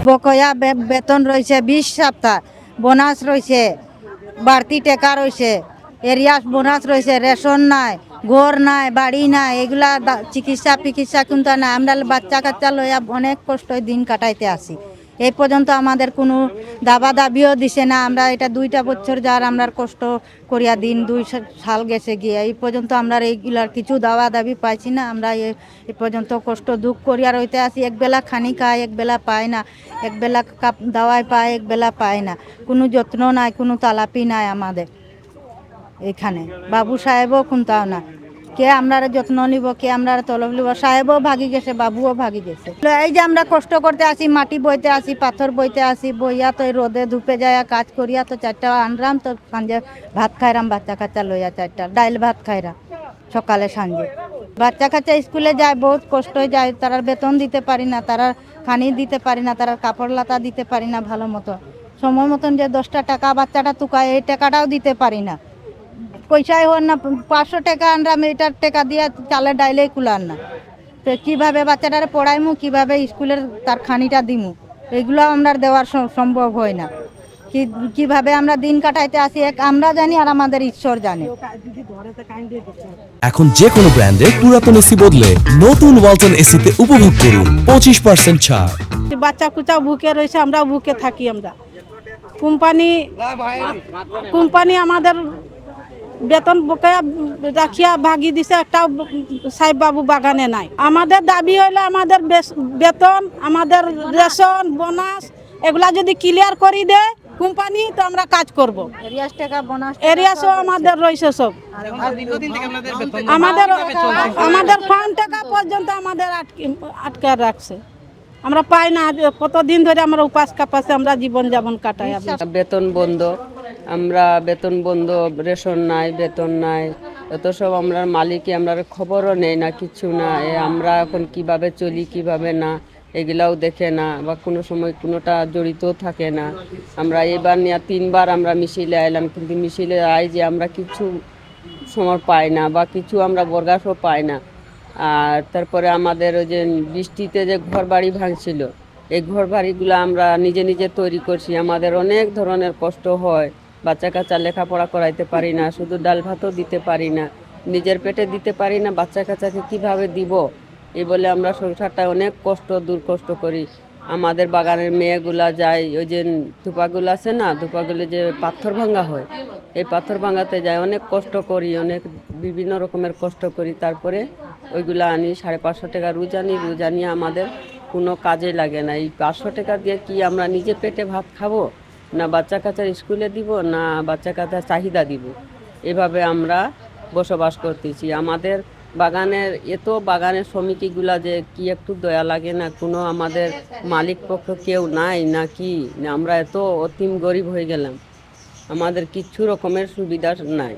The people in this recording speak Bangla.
বকেয়া বেতন রয়েছে 20 সপ্তাহ, বোনাস রয়েছে, বাড়তি টাকা রয়েছে, এরিয়াস বোনাস রয়েছে, রেশন নাই, ঘর নাই, বাড়ি নাই, এগুলা চিকিৎসা কিন্তু না। আমরা বাচ্চা কাচ্চা লইয়া অনেক কষ্ট দিন কাটাইতে আসি। এই পর্যন্ত আমাদের কোনো দাবিও দিছে না। আমরা এটা 2টা বছর যার আমরা কষ্ট করিয়া দিন 2 সাল গেছে গিয়ে এই পর্যন্ত আমরা এইগুলার কিছু দাবি পাইছি না। আমরা এই পর্যন্ত কষ্ট দুঃখ করিয়া রইতে আসি। একবেলা খানি খাই, একবেলা পায় না, একবেলা দাওয়াই পায়, একবেলা পায় না। কোনো যত্ন নাই, কোনো তালাপি নাই আমাদের এখানে। বাবু সাহেবও কোনটাও না, কে আমরা যত্ন নিব, কে আমরা তলব নিব। সাহেবও ভাগি গেছে, বাবুও ভাগি গেছে। এই যে আমরা কষ্ট করতে আসি, মাটি বইতে আসি, পাথর বইতে আসি, বইয়া তো রোদে ধুপে যায় কাজ করিয়া তো 4টা আনরাম, তো সাঁজে ভাত খাইরাম বাচ্চা কাচ্চা লইয়া 4টা ডাইল ভাত খাইরাম সকালে সাঁজে। বাচ্চা কাচ্চা স্কুলে যায়, বহুত কষ্ট যায়, তারা বেতন দিতে পারি না, তারা খানি দিতে পারি না, তারা কাপড় লাতা দিতে পারি না ভালো মতো। সময় মতন যে 10টা টাকা বাচ্চাটা তুকায়, এই টাকাটাও দিতে পারি না। পয়সাই হন না, 500 টাকা আনরাম, এটার টাকা দিয়ে চালে ডাইলেই কুলার না। তো কীভাবে বাচ্চাটারে পড়াইমু, কীভাবে স্কুলের তার খানিটা দিমু, এগুলো আমরা দেওয়ার সম্ভব হয় না। কিভাবে আমরা দিন কাটাইতে আসি আমরা জানি, আর আমাদের ঈশ্বর জানে। এখন যে কোনো ব্র্যান্ডের পুরাতন এসি বদলে নতুন ওয়ালটন এসিতে উপভোগ করুন 25% ছাড়। বাচ্চা কুচা বুকে রয়েছে, আমরা বুকে থাকি। আমরা কোম্পানি আমাদের বেতন বকেয়া রাখিয়া ভাগি দিছে, একটা সাহেব বাবু বাগানে নাই। আমাদের দাবি হইলে আমাদের বেতন, আমাদের রেশন, বোনাস এগুলা যদি ক্লিয়ার করে দেয় কোম্পানি, তো আমরা কাজ করব। এরিয়াসও আমাদের রয়েছে সব। আমাদের ফান্ড টাকা পর্যন্ত আমাদের আটকে রাখছে, আমরা পাই না। কতদিন ধরে আমরা উপাস কাপাসে আমরা জীবন যাপন কাটাই। বেতন বন্ধ, আমরা বেতন বন্ধ, রেশন নাই, বেতন নাই, এত সব আমরা মালিকই আমরা খবরও নেই না, কিছু না। আমরা এখন কিভাবে চলি, কিভাবে না, এগুলাও দেখে না, বা কোনো সময় কোনোটা জড়িতও থাকে না। আমরা এবার নিয়ে 3বার আমরা মিছিলে আইলাম, কিন্তু মিছিলে আই যে আমরা কিছু সময় পাই না, বা কিছু আমরা বরগাছও পাই না। আর তারপরে আমাদের ওই যে বৃষ্টিতে যে ঘর বাড়ি ভাঙছিল, এই ঘর বাড়িগুলো আমরা নিজে নিজে তৈরি করছি। আমাদের অনেক ধরনের কষ্ট হয়, বাচ্চা কাচ্চা লেখাপড়া করাইতে পারি না, শুধু ডাল ভাতও দিতে পারি না, নিজের পেটে দিতে পারি না, বাচ্চা কাচ্চাকে কিভাবে দিব, এই বলে আমরা সংসারটা অনেক দূর কষ্ট করি। আমাদের বাগানের মেয়েগুলা যায়, ওই যে ধুপাগুলো আছে না, ধুপাগুলো যে পাথর ভাঙা হয়, এই পাথর ভাঙাতে যায়, অনেক কষ্ট করি, অনেক বিভিন্ন রকমের কষ্ট করি। তারপরে ওইগুলো আনি, 550 টাকা রোজ আনি, রোজ আনিয়ে আমাদের কোনো কাজে লাগে না। এই 500 টাকা দিয়ে কি আমরা নিজে পেটে ভাত খাবো, না বাচ্চা কাচ্চার স্কুলে দিব, না বাচ্চা কাচ্চার চাহিদা দিব, এভাবে আমরা বসবাস করতেছি। আমাদের বাগানের বাগানের শ্রমিকগুলা যে কি একটু দয়া লাগে না, কোনো আমাদের মালিক পক্ষ কেউ নাই না কি, আমরা এত অতিম গরিব হয়ে গেলাম, আমাদের কিচ্ছু রকমের সুবিধা নাই।